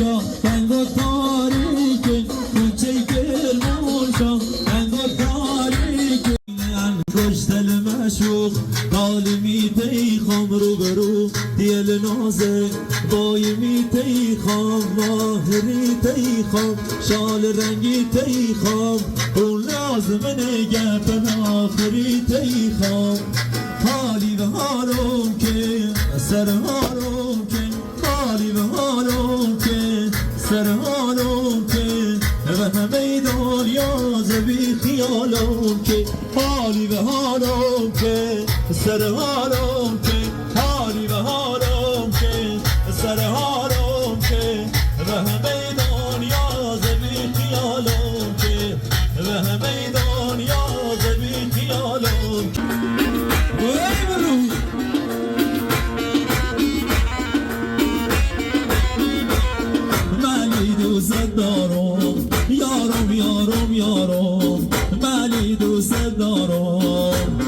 شاه بنگو تاریکن کوچه کرمان شاه بنگو تاریکن انگشت دل مشوق عالمی تیخام رو برو دیل نازه بایمی تیخام ماهری تیخام شال رنگی تیخام اون لازم نگه آخری تیخام حالی و حالم که سر حالم که حالی و حالم که سر حالم که و همه دنیا زبی خیالم که حالی و حالم که سر حالم که حالی و حالم که سر حالم که و همه دنیا زبی خیالم که و همه دنیا زبی خیالم که دوست دارم یارم یارم یارم ولی دوست دارم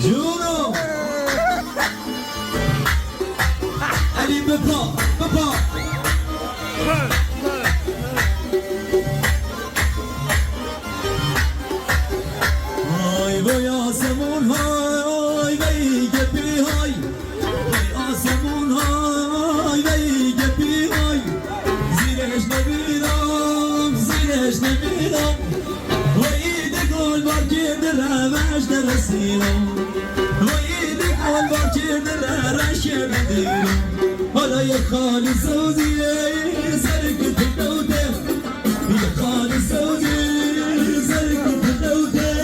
جونو علی بپا بپا های وای آسمون های وی گپی های وی آسمون های وی گپی های زیرش نمیرم زیرش نمیرم وی دگل بار کرده روش درسیرم وی دگل بار کرده روش بدیرم حالا یه خالی سوزیه سرکت دوده یه خالی سوزیه سرکت دوده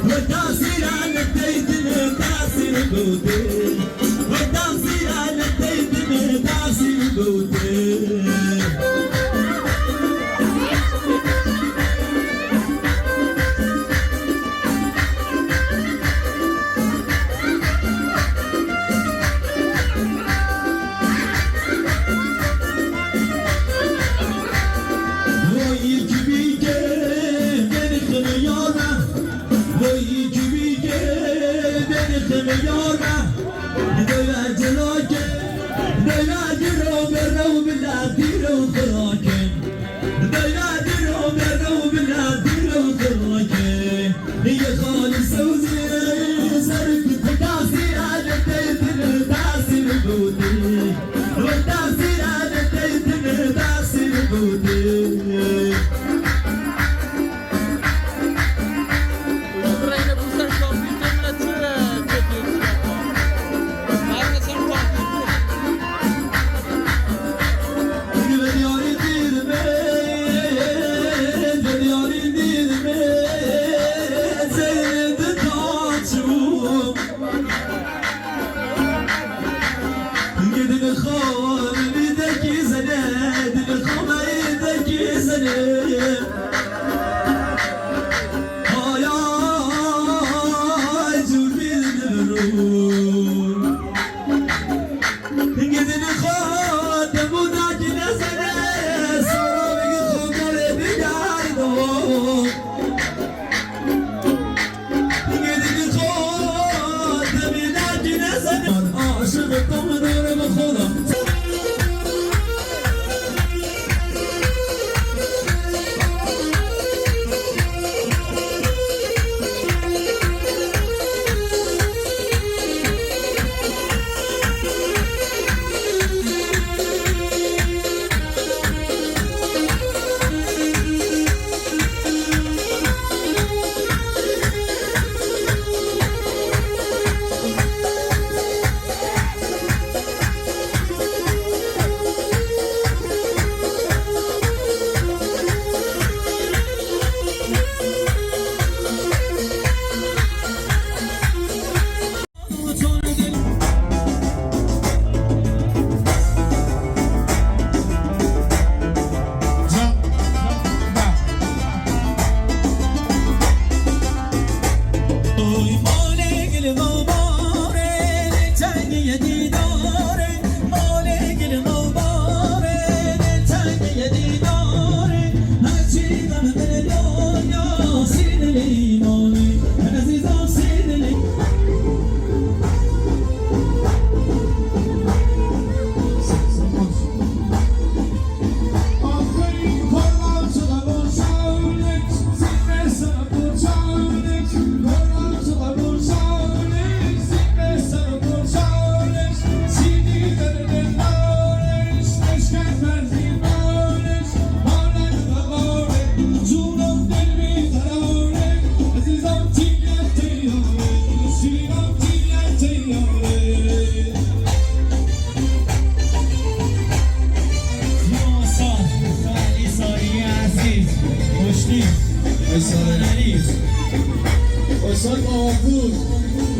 و تاثیر على دیدن تاثیر دوده و تاثیر على دیدن تاثیر دوده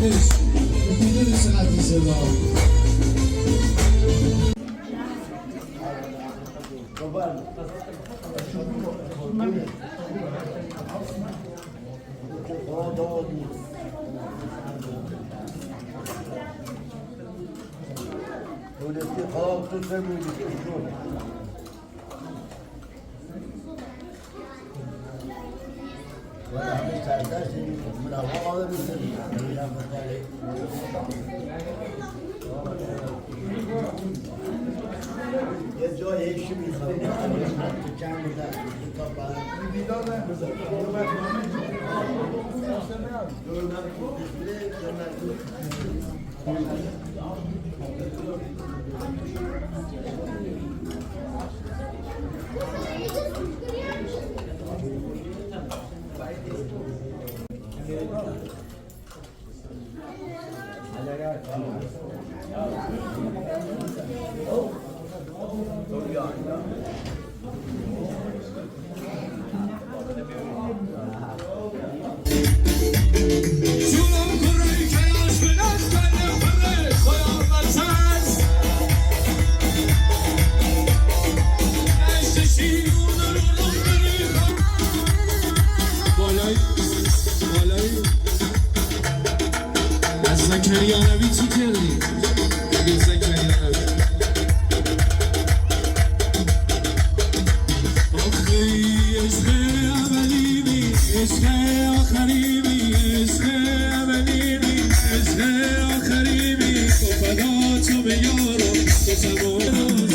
دلش میدونی چقدر دوست دارم. دولتی خواب تو فرمودی و همه سردست من هوا رو بزنیم یه جای ایشی میخوام تو چند بودن تا بعد زکریانوی چی کردی؟ اگه زکریانوی آخی عشق اولیمی عشق آخریمی عشق اولیمی عشق آخریمی تو فدا تو به یارم تو تمام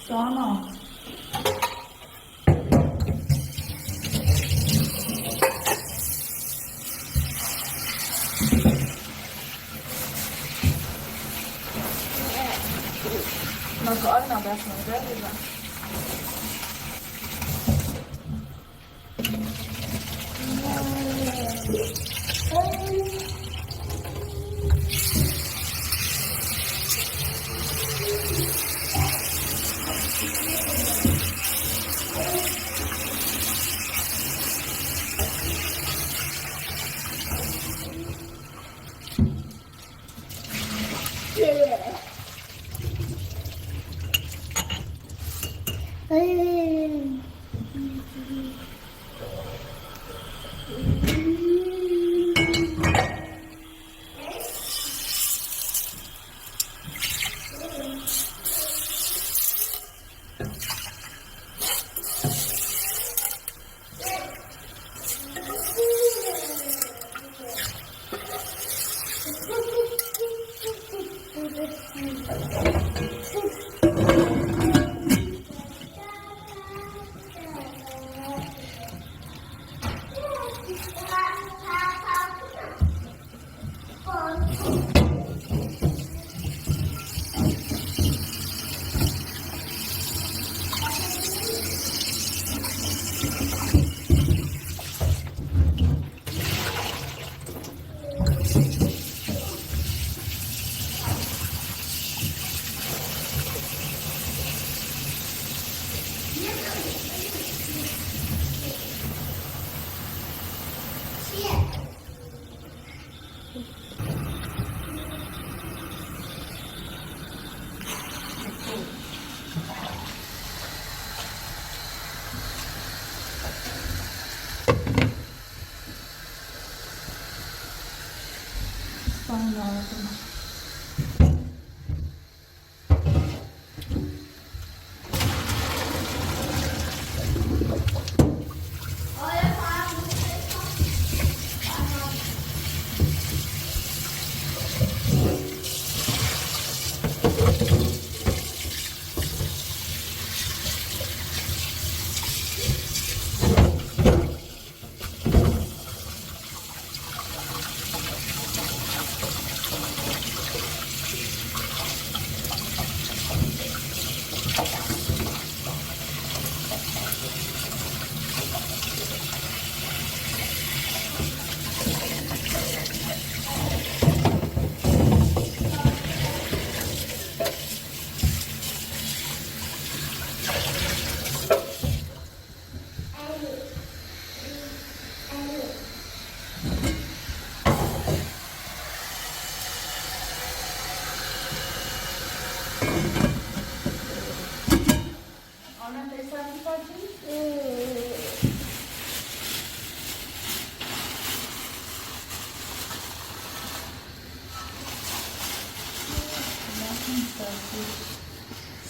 Sana. دست نظر بزن.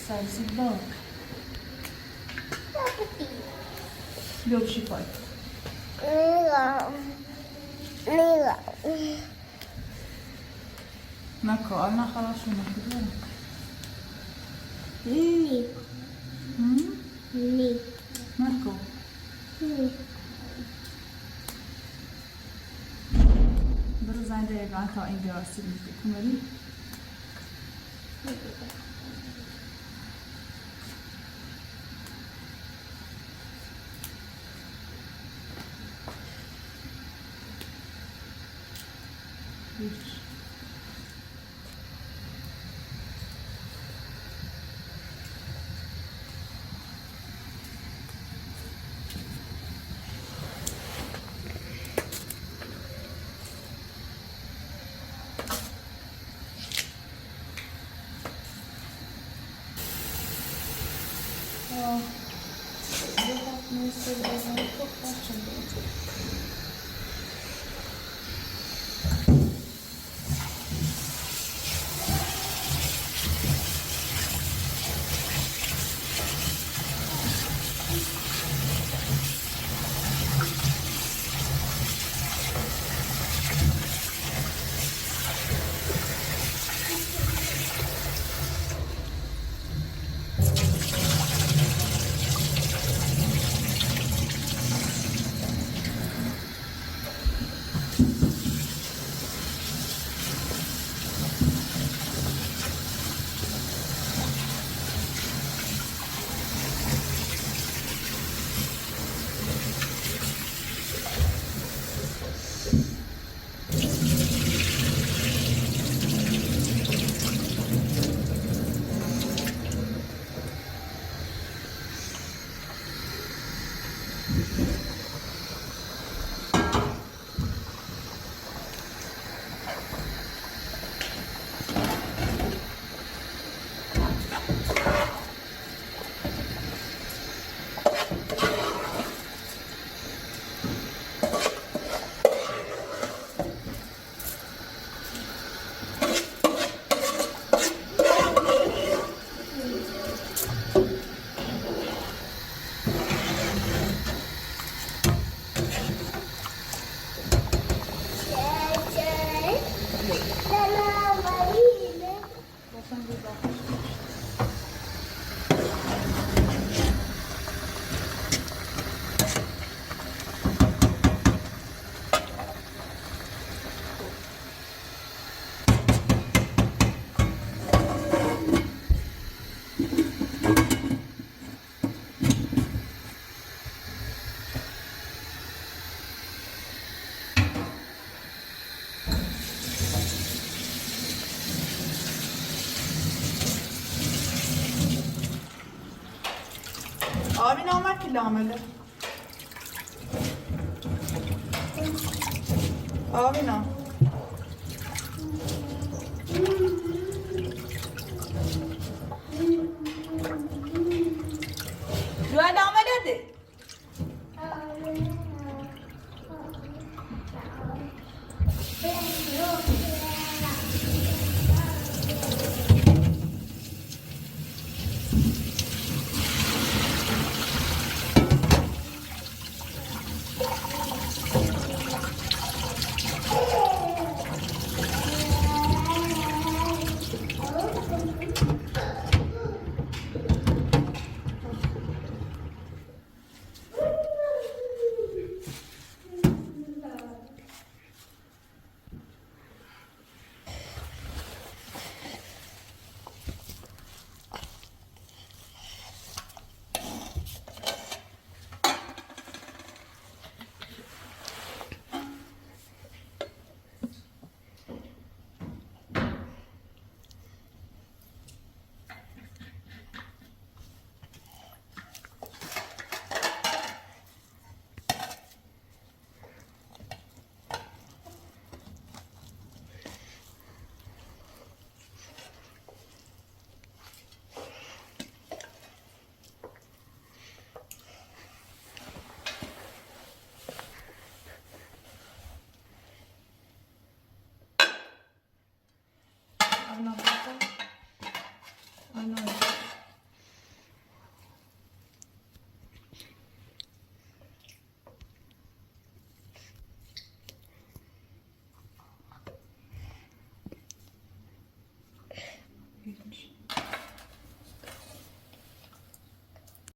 سبزی باغ بیا بشی پای نکو آنا خلاص شو نکو نکو برو زنده ایوان تا اینجا رسید میگه کمری آبی نامد که لامله آبی نام دو لامله ده